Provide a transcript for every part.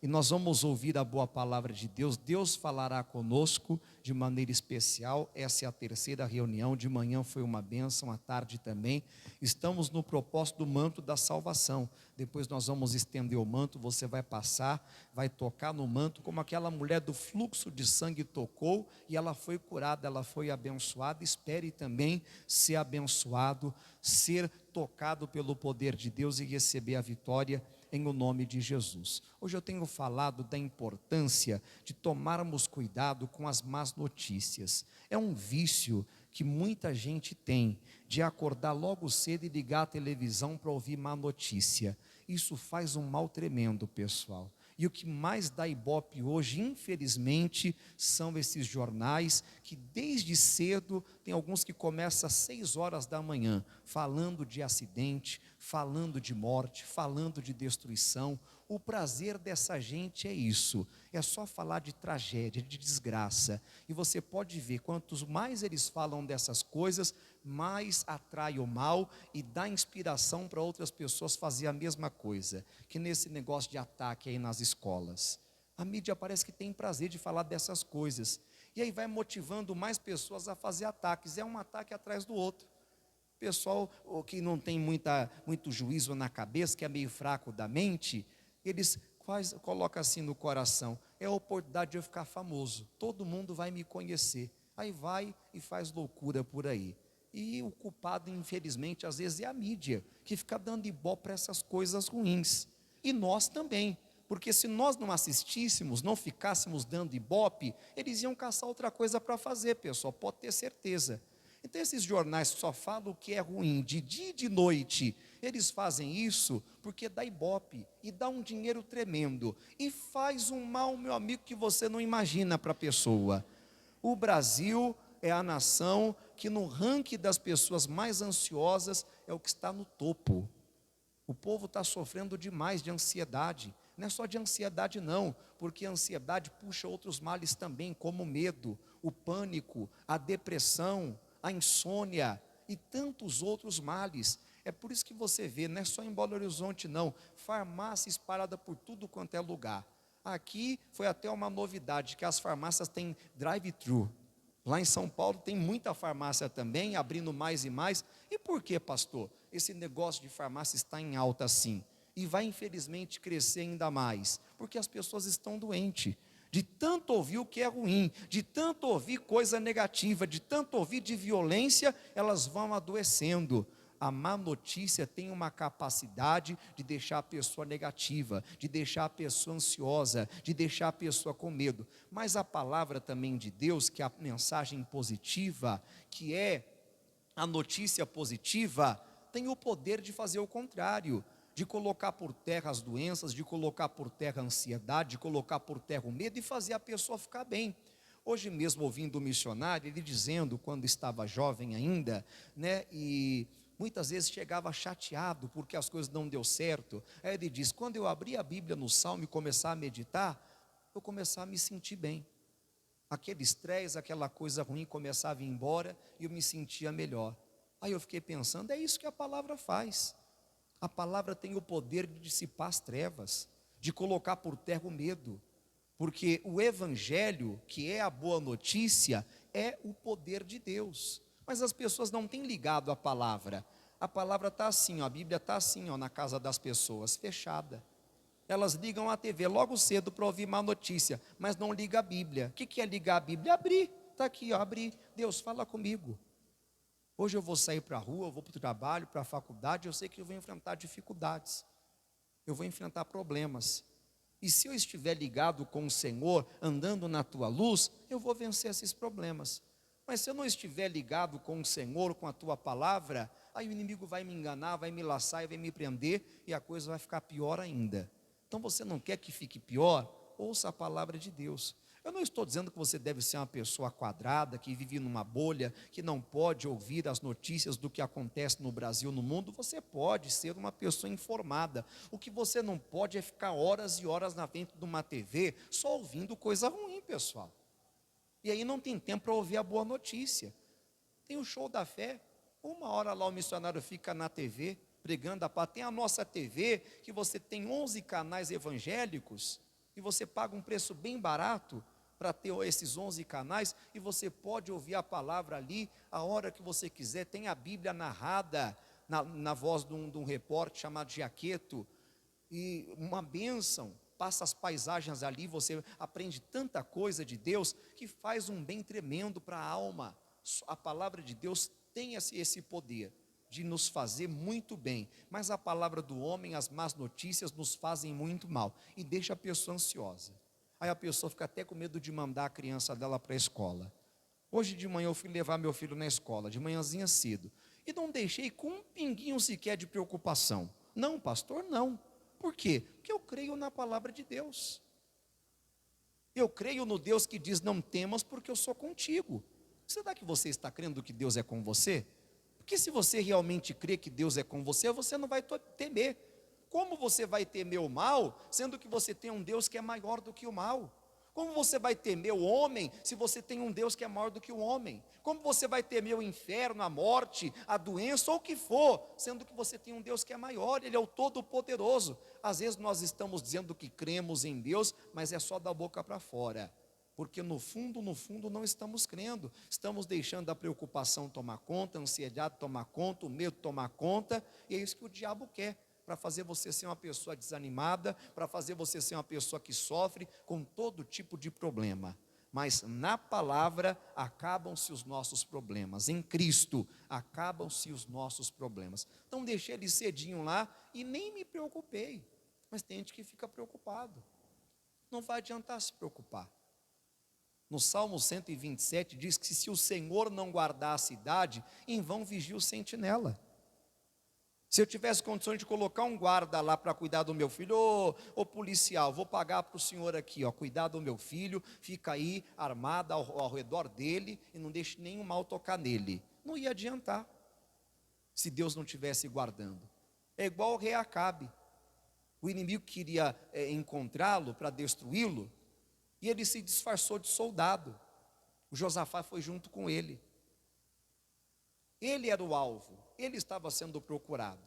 e nós vamos ouvir a boa palavra de Deus. Deus falará conosco de maneira especial. Essa é a terceira reunião. De manhã foi uma bênção, à tarde também. Estamos no propósito do manto da salvação. Depois nós vamos estender o manto, você vai passar, vai tocar no manto, como aquela mulher do fluxo de sangue tocou, e ela foi curada, ela foi abençoada. Espere também ser abençoado, ser tocado pelo poder de Deus e receber a vitória em o nome de Jesus. Hoje eu tenho falado da importância de tomarmos cuidado com as más notícias. É um vício que muita gente tem, de acordar logo cedo e ligar a televisão para ouvir má notícia. Isso faz um mal tremendo, pessoal. E o que mais dá ibope hoje, infelizmente, são esses jornais que desde cedo, tem alguns que começam às 6 horas da manhã, falando de acidente, falando de morte, falando de destruição. O prazer dessa gente é isso, é só falar de tragédia, de desgraça. E você pode ver, quantos mais eles falam dessas coisas, mais atrai o mal e dá inspiração para outras pessoas fazer a mesma coisa. Que nesse negócio de ataque aí nas escolas, a mídia parece que tem prazer de falar dessas coisas, e aí vai motivando mais pessoas a fazer ataques. É um ataque atrás do outro. Pessoal que não tem muito juízo na cabeça, que é meio fraco da mente, eles colocam assim no coração: é a oportunidade de eu ficar famoso, todo mundo vai me conhecer. Aí vai e faz loucura por aí. E o culpado, infelizmente, às vezes é a mídia, que fica dando ibope para essas coisas ruins. E nós também, porque se nós não assistíssemos, não ficássemos dando ibope, eles iam caçar outra coisa para fazer, pessoal, pode ter certeza. Então esses jornais que só falam o que é ruim, de dia e de noite, eles fazem isso porque dá ibope, e dá um dinheiro tremendo, e faz um mal, meu amigo, que você não imagina para a pessoa. O Brasil é a nação que no ranking das pessoas mais ansiosas é o que está no topo. O povo está sofrendo demais de ansiedade. Não é só de ansiedade não, porque a ansiedade puxa outros males também, como o medo, o pânico, a depressão, a insônia e tantos outros males. É por isso que você vê, não é só em Belo Horizonte não, farmácia espalhada por tudo quanto é lugar. Aqui foi até uma novidade, que as farmácias têm drive-thru. Lá em São Paulo tem muita farmácia também, abrindo mais e mais. E por que, pastor? Esse negócio de farmácia está em alta assim, e vai infelizmente crescer ainda mais, porque as pessoas estão doentes, de tanto ouvir o que é ruim, de tanto ouvir coisa negativa, de tanto ouvir de violência, elas vão adoecendo. A má notícia tem uma capacidade de deixar a pessoa negativa, de deixar a pessoa ansiosa, de deixar a pessoa com medo. Mas a palavra também de Deus, que é a mensagem positiva, que é a notícia positiva, tem o poder de fazer o contrário, de colocar por terra as doenças, de colocar por terra a ansiedade, de colocar por terra o medo e fazer a pessoa ficar bem. Hoje mesmo, ouvindo o missionário, ele dizendo, quando estava jovem ainda, né, e muitas vezes chegava chateado porque as coisas não deu certo. Aí ele diz: quando eu abri a Bíblia no Salmo e começar a meditar, eu começar a me sentir bem. Aquele estresse, aquela coisa ruim começava a ir embora e eu me sentia melhor. Aí eu fiquei pensando, é isso que a palavra faz. A palavra tem o poder de dissipar as trevas, de colocar por terra o medo, porque o evangelho, que é a boa notícia, é o poder de Deus. Mas as pessoas não têm ligado a palavra está assim, ó, a Bíblia está assim, ó, na casa das pessoas, fechada. Elas ligam a TV logo cedo para ouvir má notícia, mas não liga a Bíblia. O que é ligar a Bíblia? Abrir, está aqui, ó, abrir. Deus, fala comigo. Hoje eu vou sair para a rua, eu vou para o trabalho, para a faculdade, eu sei que eu vou enfrentar dificuldades, eu vou enfrentar problemas. E se eu estiver ligado com o Senhor, andando na tua luz, eu vou vencer esses problemas. Mas se eu não estiver ligado com o Senhor, com a tua palavra, aí o inimigo vai me enganar, vai me laçar e vai me prender, e a coisa vai ficar pior ainda. Então você não quer que fique pior? Ouça a palavra de Deus. Eu não estou dizendo que você deve ser uma pessoa quadrada, que vive numa bolha, que não pode ouvir as notícias do que acontece no Brasil, no mundo. Você pode ser uma pessoa informada. O que você não pode é ficar horas e horas na frente de uma TV, só ouvindo coisa ruim, pessoal. E aí não tem tempo para ouvir a boa notícia. Tem o show da fé, 1 hora lá o missionário fica na TV, pregando a paz. Tem a nossa TV, que você tem 11 canais evangélicos, e você paga um preço bem barato para ter esses 11 canais, e você pode ouvir a palavra ali, a hora que você quiser. Tem a Bíblia narrada, na voz de um repórter chamado Giaqueto, e uma bênção. Passa as paisagens ali, você aprende tanta coisa de Deus, que faz um bem tremendo para a alma. A palavra de Deus tem esse poder de nos fazer muito bem, mas a palavra do homem, as más notícias nos fazem muito mal, e deixa a pessoa ansiosa. Aí a pessoa fica até com medo de mandar a criança dela para a escola. Hoje de manhã eu fui levar meu filho na escola, de manhãzinha cedo, e não deixei com um pinguinho sequer de preocupação. Não, pastor, não. Por quê? Porque eu creio na palavra de Deus. Eu creio no Deus que diz: não temas, porque eu sou contigo. Será que você está crendo que Deus é com você? Porque se você realmente crê que Deus é com você, você não vai temer. Como você vai temer o mal, sendo que você tem um Deus que é maior do que o mal? Como você vai temer o homem, se você tem um Deus que é maior do que o homem? Como você vai temer o inferno, a morte, a doença ou o que for, sendo que você tem um Deus que é maior, Ele é o Todo-Poderoso? Às vezes nós estamos dizendo que cremos em Deus, mas é só da boca para fora, porque no fundo não estamos crendo. Estamos deixando a preocupação tomar conta, a ansiedade tomar conta, o medo tomar conta, e é isso que o diabo quer, para fazer você ser uma pessoa desanimada, para fazer você ser uma pessoa que sofre com todo tipo de problema. Mas na palavra acabam-se os nossos problemas, em Cristo acabam-se os nossos problemas. Então deixei ele cedinho lá e nem me preocupei. Mas tem gente que fica preocupado. Não vai adiantar se preocupar. No Salmo 127 diz que se o Senhor não guardar a cidade, em vão vigia o sentinela. Se eu tivesse condições de colocar um guarda lá para cuidar do meu filho, ô policial, vou pagar para o senhor aqui, cuidar do meu filho, fica aí armado ao redor dele e não deixe nenhum mal tocar nele. Não ia adiantar, se Deus não estivesse guardando. É igual o rei Acabe. O inimigo queria encontrá-lo para destruí-lo, e ele se disfarçou de soldado. O Josafá foi junto com ele. Ele era o alvo, ele estava sendo procurado.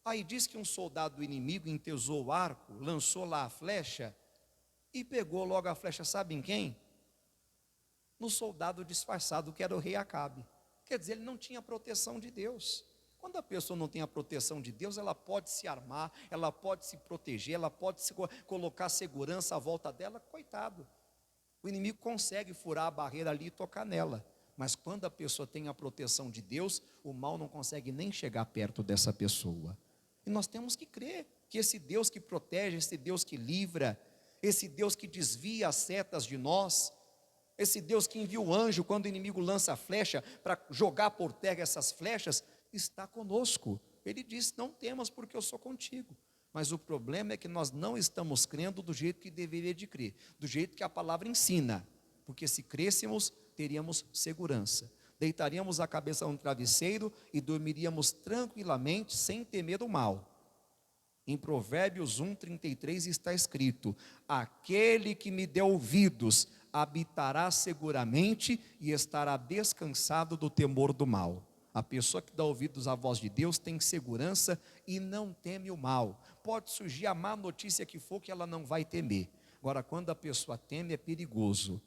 Aí diz que um soldado do inimigo entesou o arco, lançou lá a flecha e pegou logo a flecha, sabe em quem? No soldado disfarçado, que era o rei Acabe. Quer dizer, ele não tinha proteção de Deus. Quando a pessoa não tem a proteção de Deus, ela pode se armar, ela pode se proteger, ela pode colocar segurança à volta dela, coitado. O inimigo consegue furar a barreira ali e tocar nela. Mas quando a pessoa tem a proteção de Deus, o mal não consegue nem chegar perto dessa pessoa. E nós temos que crer que esse Deus que protege, esse Deus que livra, esse Deus que desvia as setas de nós, esse Deus que envia o anjo quando o inimigo lança a flecha para jogar por terra essas flechas, está conosco. Ele diz: não temas, porque eu sou contigo. Mas o problema é que nós não estamos crendo do jeito que deveria de crer, do jeito que a palavra ensina, porque se crêssemos, teríamos segurança, deitaríamos a cabeça no travesseiro e dormiríamos tranquilamente, sem temer o mal. Em Provérbios 1:33 está escrito: aquele que me deu ouvidos habitará seguramente e estará descansado do temor do mal. A pessoa que dá ouvidos à voz de Deus tem segurança e não teme o mal. Pode surgir a má notícia que for, que ela não vai temer. Agora, quando a pessoa teme, é perigoso,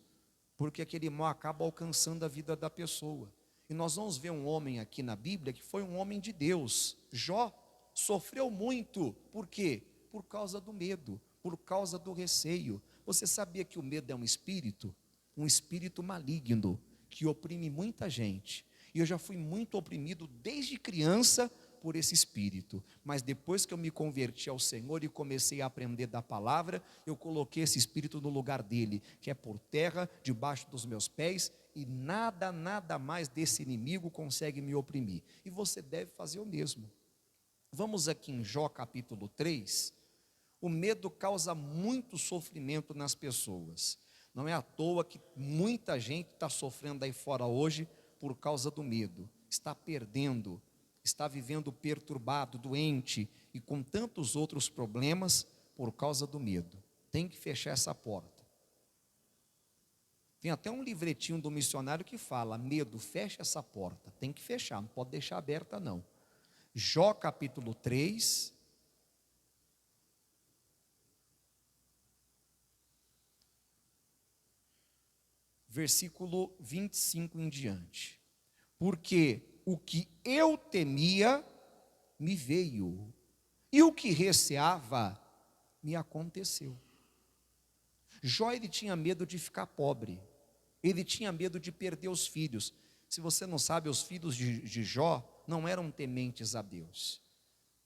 porque aquele mal acaba alcançando a vida da pessoa. E nós vamos ver um homem aqui na Bíblia que foi um homem de Deus. Jó sofreu muito. Por quê? Por causa do medo, por causa do receio. Você sabia que o medo é um espírito maligno, que oprime muita gente. E eu já fui muito oprimido desde criança por esse espírito, mas depois que eu me converti ao Senhor e comecei a aprender da palavra, eu coloquei esse espírito no lugar dele, que é por terra, debaixo dos meus pés, e nada mais desse inimigo consegue me oprimir. E você deve fazer o mesmo. Vamos aqui em Jó capítulo 3. O medo causa muito sofrimento nas pessoas. Não é à toa que muita gente está sofrendo aí fora hoje por causa do medo. Está perdendo, está vivendo perturbado, doente e com tantos outros problemas por causa do medo. Tem que fechar essa porta. Tem até um livretinho do missionário que fala: medo, fecha essa porta. Tem que fechar, não pode deixar aberta não. Jó capítulo 3. versículo 25 em diante. Porque o que eu temia me veio, e o que receava me aconteceu. Jó, ele tinha medo de ficar pobre, ele tinha medo de perder os filhos. Se você não sabe, os filhos de Jó não eram tementes a Deus.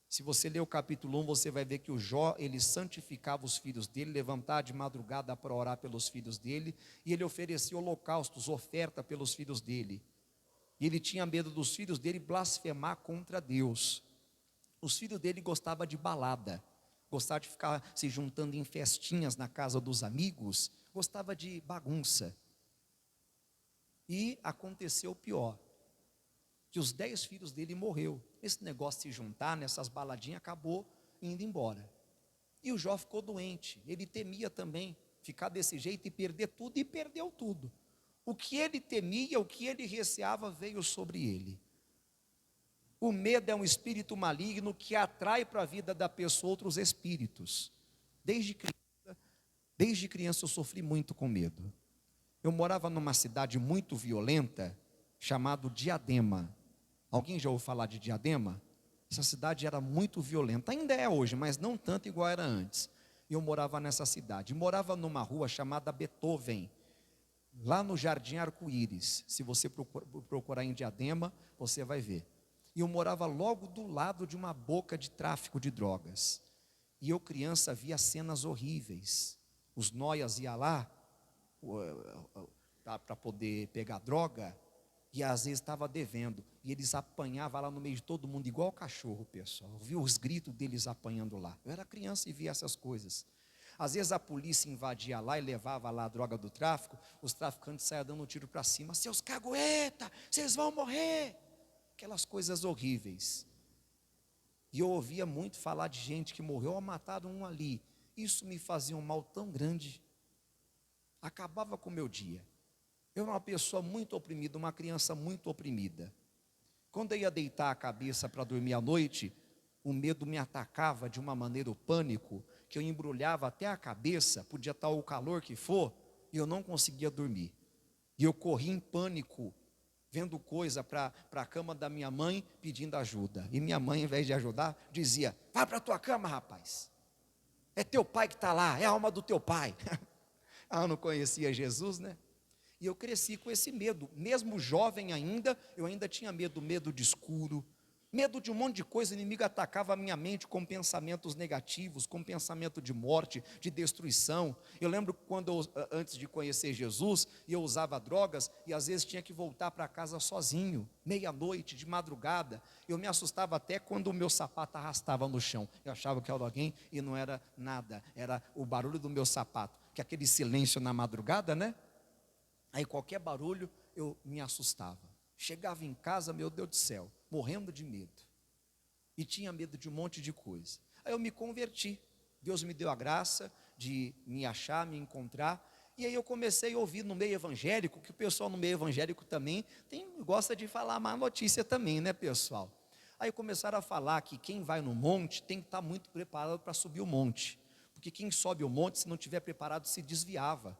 Se você ler o capítulo 1, você vai ver que o Jó, ele santificava os filhos dele, levantava de madrugada para orar pelos filhos dele, e ele oferecia holocaustos, oferta pelos filhos dele. E ele tinha medo dos filhos dele blasfemar contra Deus. Os filhos dele gostavam de balada, gostava de ficar se juntando em festinhas na casa dos amigos, gostava de bagunça. E aconteceu o pior, que os 10 filhos dele morreu. Esse negócio de se juntar nessas baladinhas acabou indo embora. E o Jó ficou doente, ele temia também ficar desse jeito e perder tudo, e perdeu tudo. O que ele temia, o que ele receava veio sobre ele. O medo é um espírito maligno que atrai para a vida da pessoa outros espíritos. Desde criança eu sofri muito com medo. Eu morava numa cidade muito violenta, chamada Diadema. Alguém já ouviu falar de Diadema? Essa cidade era muito violenta, ainda é hoje, mas não tanto igual era antes. Eu morava nessa cidade, morava numa rua chamada Beethoven, lá no Jardim Arco-Íris. Se você procurar em Diadema, você vai ver. E eu morava logo do lado de uma boca de tráfico de drogas. E eu, criança, via cenas horríveis. Os noias iam lá para poder pegar droga, e às vezes estava devendo, e eles apanhavam lá no meio de todo mundo, igual cachorro, pessoal. Eu vi os gritos deles apanhando lá. Eu era criança e via essas coisas. Às vezes a polícia invadia lá e levava lá a droga do tráfico, os traficantes saiam dando um tiro para cima: seus cagueta, vocês vão morrer. Aquelas coisas horríveis. E eu ouvia muito falar de gente que morreu ou mataram um ali. Isso me fazia um mal tão grande, acabava com o meu dia. Eu era uma pessoa muito oprimida, uma criança muito oprimida. Quando eu ia deitar a cabeça para dormir à noite, o medo me atacava de uma maneira, o pânico, que eu embrulhava até a cabeça, podia estar o calor que for, e eu não conseguia dormir. E eu corria em pânico, vendo coisa para a cama da minha mãe, pedindo ajuda. E minha mãe, em vez de ajudar, dizia: vai para a tua cama, rapaz. É teu pai que está lá, é a alma do teu pai. Eu não conhecia Jesus, né? E eu cresci com esse medo, mesmo jovem ainda, eu ainda tinha medo de escuro, medo de um monte de coisa. O inimigo atacava a minha mente com pensamentos negativos, com pensamento de morte, de destruição. Eu lembro quando antes de conhecer Jesus, eu usava drogas e às vezes tinha que voltar para casa sozinho, meia-noite, de madrugada. Eu me assustava até quando o meu sapato arrastava no chão. Eu achava que era alguém e não era nada, era o barulho do meu sapato, que é aquele silêncio na madrugada, né? Aí qualquer barulho eu me assustava. Chegava em casa, meu Deus do céu, morrendo de medo. E tinha medo de um monte de coisa. Aí eu me converti. Deus me deu a graça de me achar, me encontrar. E aí eu comecei a ouvir no meio evangélico, que o pessoal no meio evangélico também gosta de falar má notícia também, né, pessoal? Aí começaram a falar que quem vai no monte tem que estar muito preparado para subir o monte. Porque quem sobe o monte, se não estiver preparado, se desviava.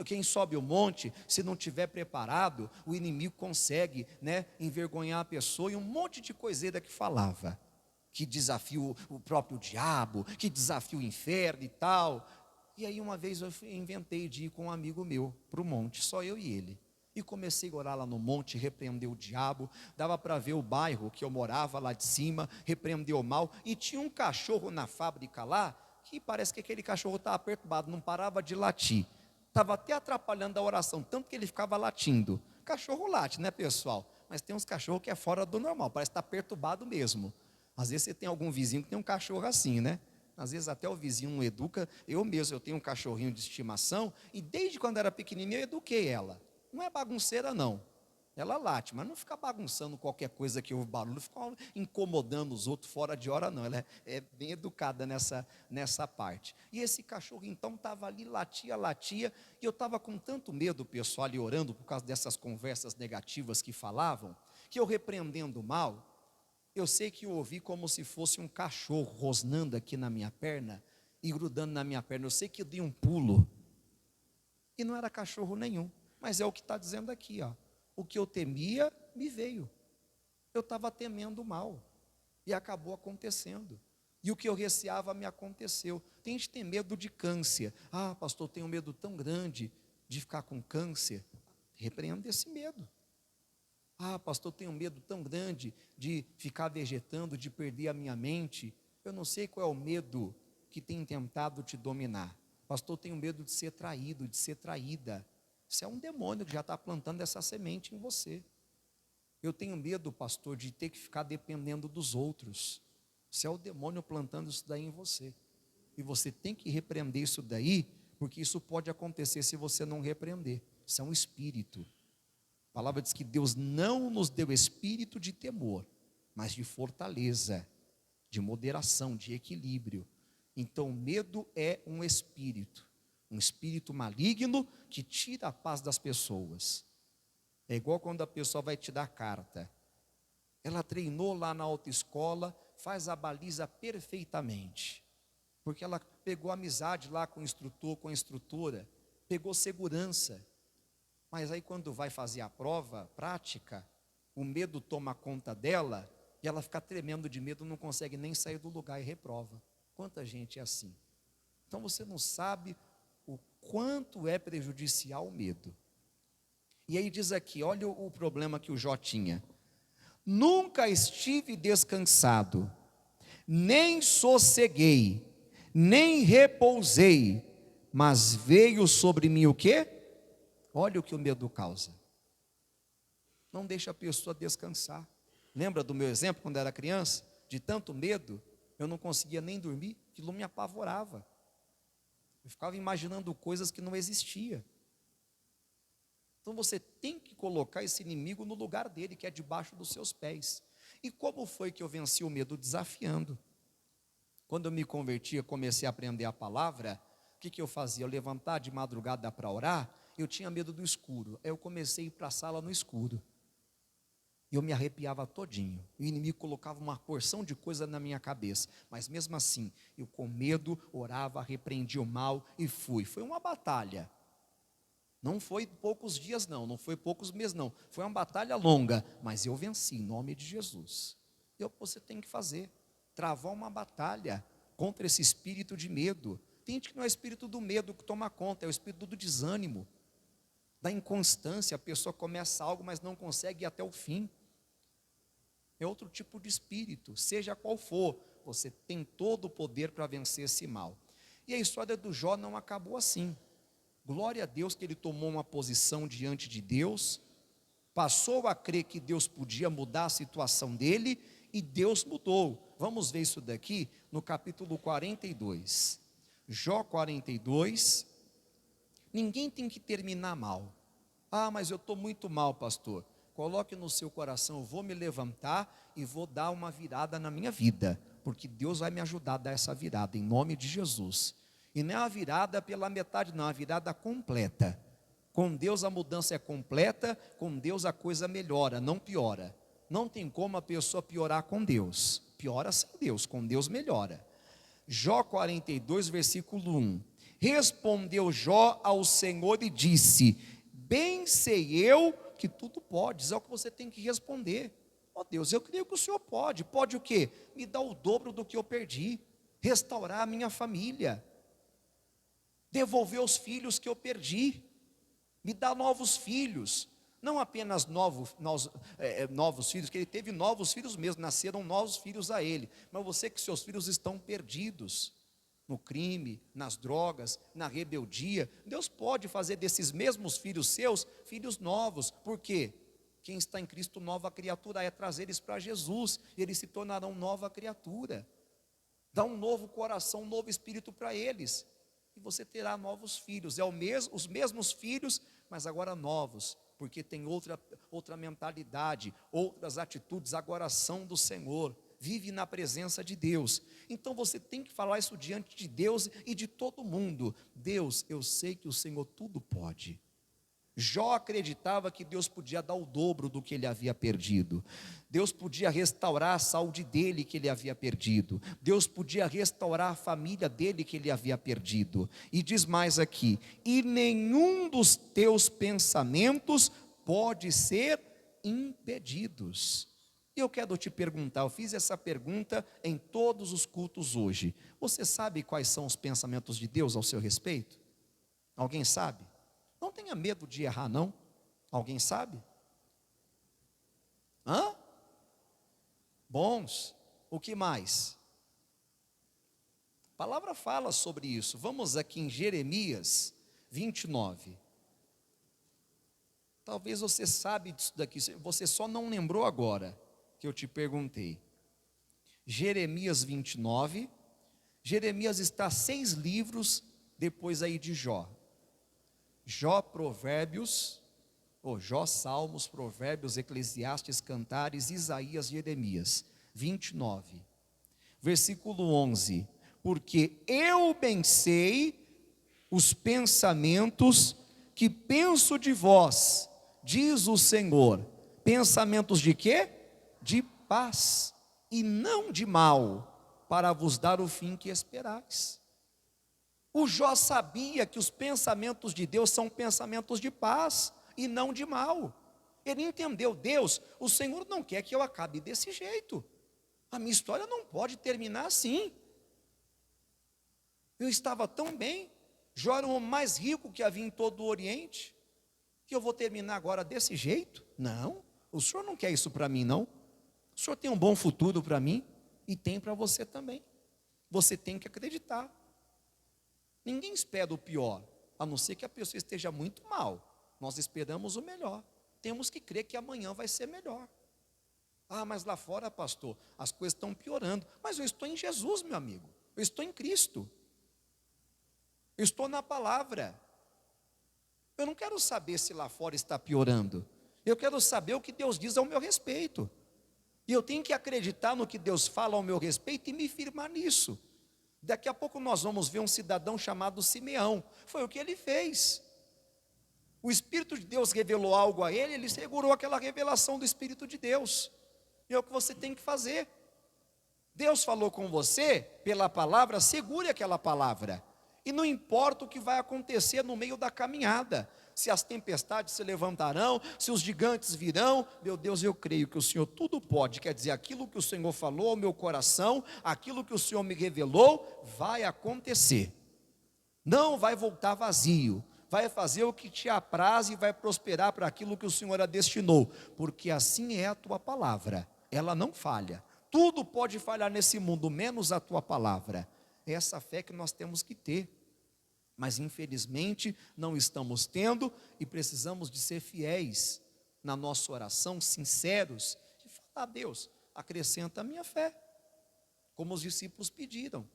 Quem sobe o monte, se não estiver preparado, o inimigo consegue, né, envergonhar a pessoa, e um monte de coiseira que falava, que desafia o próprio diabo, que desafia o inferno e tal. E aí uma vez eu inventei de ir com um amigo meu para o monte, só eu e ele. E comecei a orar lá no monte, repreender o diabo. Dava para ver o bairro que eu morava lá de cima, repreender o mal. E tinha um cachorro na fábrica lá, que parece que aquele cachorro estava perturbado, não parava de latir. Estava até atrapalhando a oração, tanto que ele ficava latindo. Cachorro late, né, pessoal? Mas tem uns cachorros que é fora do normal, parece estar perturbado mesmo. Às vezes você tem algum vizinho que tem um cachorro assim, né? Às vezes até o vizinho não educa. Eu mesmo, eu tenho um cachorrinho de estimação, e desde quando era pequenininha eu eduquei ela. Não é bagunceira não, ela late, mas não fica bagunçando qualquer coisa que ouve barulho, fica incomodando os outros fora de hora não. Ela é bem educada nessa parte. E esse cachorro então estava ali, latia, e eu estava com tanto medo, pessoal, ali orando por causa dessas conversas negativas que falavam, que eu repreendendo o mal, eu sei que eu ouvi como se fosse um cachorro rosnando aqui na minha perna e grudando na minha perna. Eu sei que eu dei um pulo e não era cachorro nenhum. Mas é o que está dizendo aqui, ó. O que eu temia me veio. Eu estava temendo o mal e acabou acontecendo. E o que eu receava me aconteceu. Tem gente que tem medo de câncer. Ah, pastor, eu tenho um medo tão grande de ficar com câncer. Repreenda esse medo. Ah, pastor, eu tenho um medo tão grande de ficar vegetando, de perder a minha mente. Eu não sei qual é o medo que tem tentado te dominar. Pastor, eu tenho medo de ser traído, de ser traída. Isso é um demônio que já está plantando essa semente em você. Eu tenho medo, pastor, de ter que ficar dependendo dos outros. Isso é o demônio plantando isso daí em você. E você tem que repreender isso daí, porque isso pode acontecer se você não repreender. Isso é um espírito. A palavra diz que Deus não nos deu espírito de temor, mas de fortaleza, de moderação, de equilíbrio. Então, o medo é um espírito maligno que tira a paz das pessoas. É igual quando a pessoa vai te dar carta. Ela treinou lá na autoescola, faz a baliza perfeitamente, porque ela pegou amizade lá com o instrutor, com a instrutora, pegou segurança. Mas aí quando vai fazer a prova prática, o medo toma conta dela e ela fica tremendo de medo, não consegue nem sair do lugar e reprova. Quanta gente é assim? Então você não sabe o quanto é prejudicial o medo. E aí diz aqui, olha o problema que o Jó tinha. Nunca estive descansado, nem sosseguei, nem repousei, mas veio sobre mim o quê? Olha o que o medo causa. Não deixa a pessoa descansar. Lembra do meu exemplo quando era criança? De tanto medo, eu não conseguia nem dormir, aquilo me apavorava. Eu ficava imaginando coisas que não existiam. Então você tem que colocar esse inimigo no lugar dele, que é debaixo dos seus pés. E como foi que eu venci o medo? Desafiando. Quando eu me converti, eu comecei a aprender a palavra, o que eu fazia? Eu levantar de madrugada para orar, eu tinha medo do escuro. Aí eu comecei a ir para a sala no escuro. E eu me arrepiava todinho. O inimigo colocava uma porção de coisa na minha cabeça. Mas mesmo assim, eu com medo, orava, repreendia o mal e fui. Foi uma batalha. Não foi poucos dias não foi poucos meses não. Foi uma batalha longa, mas eu venci em nome de Jesus. É o que você tem que fazer. Travar uma batalha contra esse espírito de medo. Tem gente que não é o espírito do medo que toma conta, é o espírito do desânimo, da inconstância. A pessoa começa algo, mas não consegue ir até o fim. É outro tipo de espírito, seja qual for, você tem todo o poder para vencer esse mal. E a história do Jó não acabou assim. Glória a Deus que ele tomou uma posição diante de Deus, passou a crer que Deus podia mudar a situação dele, e Deus mudou. Vamos ver isso daqui no capítulo 42. Jó 42. Ninguém tem que terminar mal. Ah, mas eu estou muito mal, pastor. Coloque no seu coração, eu vou me levantar e vou dar uma virada na minha vida, porque Deus vai me ajudar a dar essa virada, em nome de Jesus. E não é uma virada pela metade não, é uma virada completa. Com Deus a mudança é completa, com Deus a coisa melhora, não piora. Não tem como a pessoa piorar com Deus, piora sem Deus, com Deus melhora. Jó 42, versículo 1. Respondeu Jó ao Senhor e disse: bem sei eu que tudo podes. É o que você tem que responder. Ó Deus, eu creio que o Senhor pode. Pode o quê? Me dar o dobro do que eu perdi, restaurar a minha família, devolver os filhos que eu perdi, me dar novos filhos, não apenas novos filhos, que ele teve novos filhos mesmo, nasceram novos filhos a ele, mas você que seus filhos estão perdidos, no crime, nas drogas, na rebeldia, Deus pode fazer desses mesmos filhos seus, filhos novos. Por quê? Quem está em Cristo, nova criatura é, trazer eles para Jesus, e eles se tornarão nova criatura, dá um novo coração, um novo espírito para eles, e você terá novos filhos, os mesmos filhos, mas agora novos, porque tem outra mentalidade, outras atitudes, agora são do Senhor, vive na presença de Deus. Então você tem que falar isso diante de Deus e de todo mundo. Deus, eu sei que o Senhor tudo pode, Jó acreditava que Deus podia dar o dobro do que ele havia perdido. Deus podia restaurar a saúde dele que ele havia perdido. Deus podia restaurar a família dele que ele havia perdido. E diz mais aqui: e nenhum dos teus pensamentos pode ser impedidos. E eu quero te perguntar, eu fiz essa pergunta em todos os cultos hoje. Você sabe quais são os pensamentos de Deus ao seu respeito? Alguém sabe? Não tenha medo de errar, não. Alguém sabe? Hã? Bons. O que mais? A palavra fala sobre isso. Vamos aqui em Jeremias 29. Talvez você sabe disso daqui, você só não lembrou agora que eu te perguntei. Jeremias 29. Jeremias está 6 livros depois aí de Jó. Jó, Provérbios, Jó, Salmos, Provérbios, Eclesiastes, Cantares, Isaías, Jeremias, 29, versículo 11, porque eu bem sei os pensamentos que penso de vós, diz o Senhor, pensamentos de quê? De paz, e não de mal, para vos dar o fim que esperais. O Jó sabia que os pensamentos de Deus são pensamentos de paz e não de mal. Ele entendeu, Deus, o Senhor não quer que eu acabe desse jeito. A minha história não pode terminar assim. Eu estava tão bem, Jó era o homem mais rico que havia em todo o Oriente, que eu vou terminar agora desse jeito? Não, o Senhor não quer isso para mim, não. O Senhor tem um bom futuro para mim e tem para você também. Você tem que acreditar. Ninguém espera o pior, a não ser que a pessoa esteja muito mal. Nós esperamos o melhor. Temos que crer que amanhã vai ser melhor. Ah, mas lá fora, pastor, as coisas estão piorando. Mas eu estou em Jesus, meu amigo. Eu estou em Cristo. Eu estou na palavra. Eu não quero saber se lá fora está piorando. Eu quero saber o que Deus diz ao meu respeito. E eu tenho que acreditar no que Deus fala ao meu respeito e me firmar nisso. Daqui a pouco nós vamos ver um cidadão chamado Simeão. Foi o que ele fez. O Espírito de Deus revelou algo a ele, ele segurou aquela revelação do Espírito de Deus. E é o que você tem que fazer. Deus falou com você pela palavra, segure aquela palavra. E não importa o que vai acontecer no meio da caminhada. Se as tempestades se levantarão, se os gigantes virão, meu Deus, eu creio que o Senhor tudo pode. Quer dizer, aquilo que o Senhor falou ao meu coração, aquilo que o Senhor me revelou, vai acontecer. Não vai voltar vazio. Vai fazer o que te apraz e vai prosperar para aquilo que o Senhor a destinou. Porque assim é a tua palavra. Ela não falha. Tudo pode falhar nesse mundo, menos a tua palavra. É essa fé que nós temos que ter. Mas infelizmente não estamos tendo e precisamos de ser fiéis na nossa oração, sinceros, e falar: Deus, acrescenta a minha fé, como os discípulos pediram.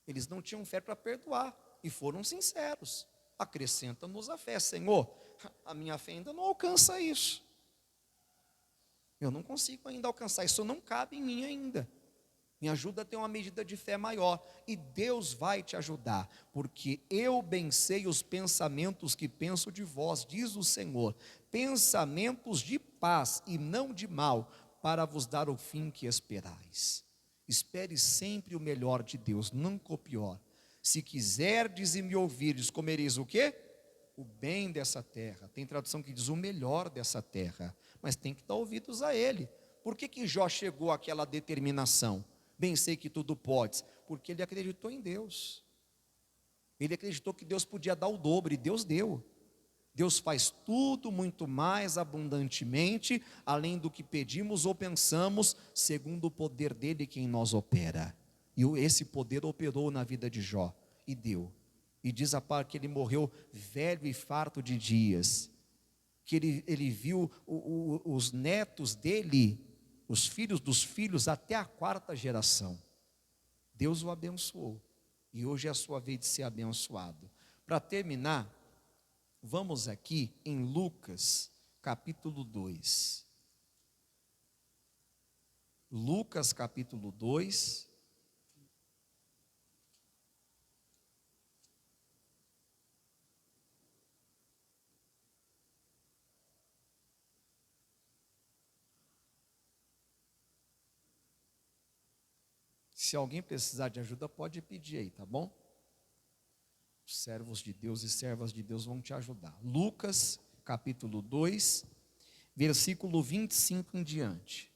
Eles não tinham fé para perdoar e foram sinceros. Acrescenta-nos a fé, Senhor, a minha fé ainda não alcança isso. Eu não consigo ainda alcançar, isso não cabe em mim ainda. Me ajuda a ter uma medida de fé maior. E Deus vai te ajudar. Porque eu bem sei os pensamentos que penso de vós, diz o Senhor. Pensamentos de paz e não de mal, para vos dar o fim que esperais. Espere sempre o melhor de Deus, nunca o pior. Se quiserdes e me ouvirdes, comereis o quê? O bem dessa terra. Tem tradução que diz o melhor dessa terra. Mas tem que dar ouvidos a Ele. Por que Jó chegou àquela determinação? Bem sei que tudo podes, porque ele acreditou em Deus. Ele acreditou que Deus podia dar o dobro, e Deus deu. Deus faz tudo muito mais abundantemente, além do que pedimos ou pensamos, segundo o poder dele que em nós opera. E esse poder operou na vida de Jó, e deu. E diz a parte que ele morreu velho e farto de dias, que ele viu os netos dele, os filhos dos filhos, até a 4ª geração. Deus o abençoou, e hoje é a sua vez de ser abençoado. Para terminar, vamos aqui em Lucas, capítulo 2. Lucas, capítulo 2. Se alguém precisar de ajuda, pode pedir aí, tá bom? Os servos de Deus e servas de Deus vão te ajudar. Lucas, capítulo 2, versículo 25 em diante.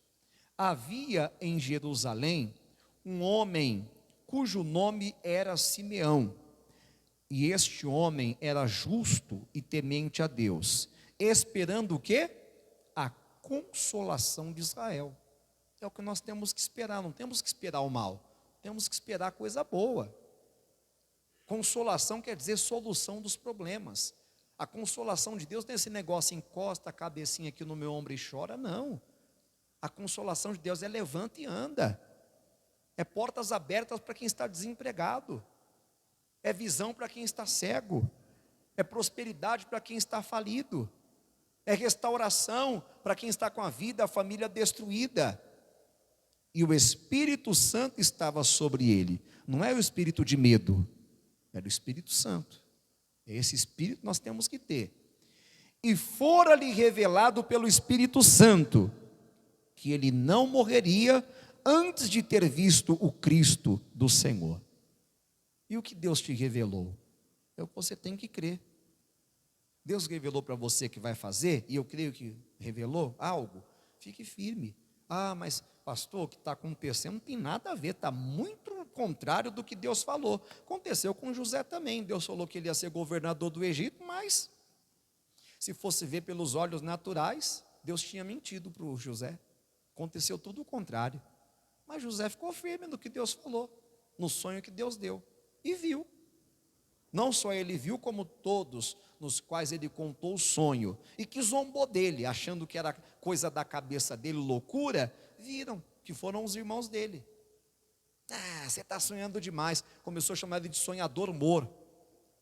Havia em Jerusalém um homem cujo nome era Simeão, e este homem era justo e temente a Deus, esperando o quê? A consolação de Israel. É o que nós temos que esperar, não temos que esperar o mal, temos que esperar coisa boa. Consolação quer dizer solução dos problemas. A consolação de Deus não é esse negócio, encosta a cabecinha aqui no meu ombro e chora, não. A consolação de Deus é levanta e anda. É portas abertas para quem está desempregado. É visão para quem está cego. É prosperidade para quem está falido. É restauração para quem está com a vida, a família destruída. E o Espírito Santo estava sobre ele. Não é o espírito de medo, era o Espírito Santo. Esse Espírito nós temos que ter. E fora-lhe revelado pelo Espírito Santo que ele não morreria antes de ter visto o Cristo do Senhor. E o que Deus te revelou? É o que você tem que crer. Deus revelou para você que vai fazer, e eu creio que revelou algo, fique firme. Ah, mas pastor, o que está acontecendo não tem nada a ver, está muito contrário do que Deus falou. Aconteceu com José também. Deus falou que ele ia ser governador do Egito, mas se fosse ver pelos olhos naturais, Deus tinha mentido para o José. Aconteceu tudo o contrário. Mas José ficou firme no que Deus falou, no sonho que Deus deu, e viu. Não só ele viu, como todos nos quais ele contou o sonho, e que zombou dele, achando que era coisa da cabeça dele, loucura, viram que foram os irmãos dele. Ah, você está sonhando demais. Começou a chamar ele de sonhador mor.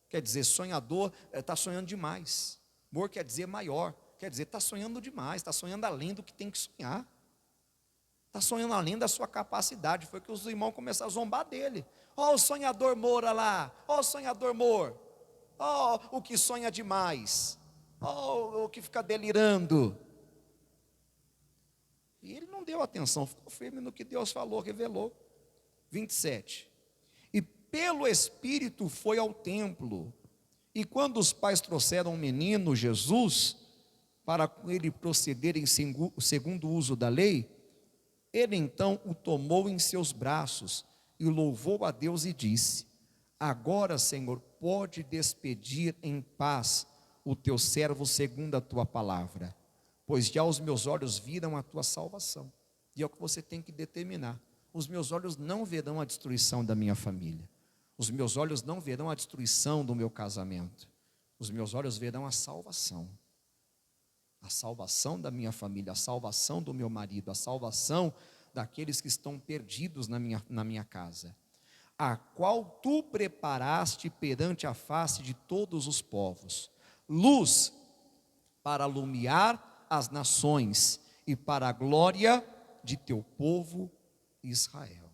Quer dizer, sonhador está sonhando demais. Mor quer dizer maior. Quer dizer, está sonhando demais, está sonhando além do que tem que sonhar. Está sonhando além da sua capacidade. Foi que os irmãos começaram a zombar dele. Ó, o sonhador mor lá. Ó, o sonhador mor. Ó, o que sonha demais. Ó, o que fica delirando. E ele não deu atenção, ficou firme no que Deus falou, revelou. 27. E pelo Espírito foi ao templo. E quando os pais trouxeram o menino Jesus, para ele proceder em segundo o uso da lei, ele então o tomou em seus braços e louvou a Deus e disse: agora, Senhor, pode despedir em paz o teu servo segundo a tua palavra, pois já os meus olhos viram a tua salvação. E é o que você tem que determinar. Os meus olhos não verão a destruição da minha família. Os meus olhos não verão a destruição do meu casamento. Os meus olhos verão a salvação. A salvação da minha família, a salvação do meu marido, a salvação daqueles que estão perdidos na minha casa. A qual tu preparaste perante a face de todos os povos, luz para alumiar as nações e para a glória de teu povo Israel.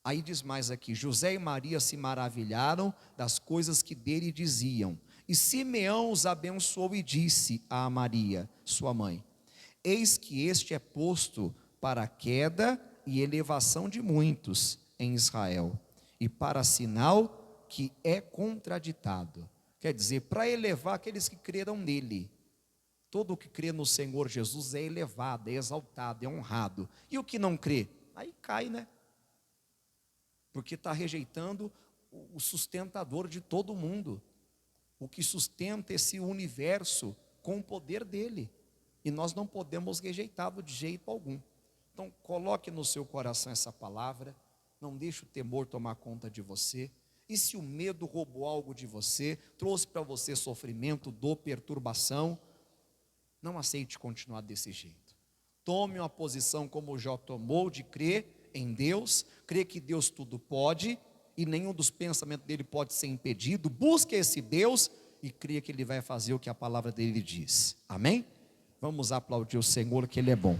Aí diz mais aqui: José e Maria se maravilharam das coisas que dele diziam. E Simeão os abençoou e disse a Maria, sua mãe: eis que este é posto para a queda e elevação de muitos em Israel, e para sinal que é contraditado. Quer dizer, para elevar aqueles que creram nele. Todo o que crê no Senhor Jesus é elevado, é exaltado, é honrado. E o que não crê? Aí cai, né? Porque está rejeitando o sustentador de todo mundo, o que sustenta esse universo com o poder dele. E nós não podemos rejeitá-lo de jeito algum. Então coloque no seu coração essa palavra, não deixe o temor tomar conta de você. E se o medo roubou algo de você, trouxe para você sofrimento, dor, perturbação, não aceite continuar desse jeito. Tome uma posição como Jó tomou, de crer em Deus, crer que Deus tudo pode, e nenhum dos pensamentos dele pode ser impedido. Busque esse Deus e creia que ele vai fazer o que a palavra dele diz. Amém? Vamos aplaudir o Senhor, que ele é bom.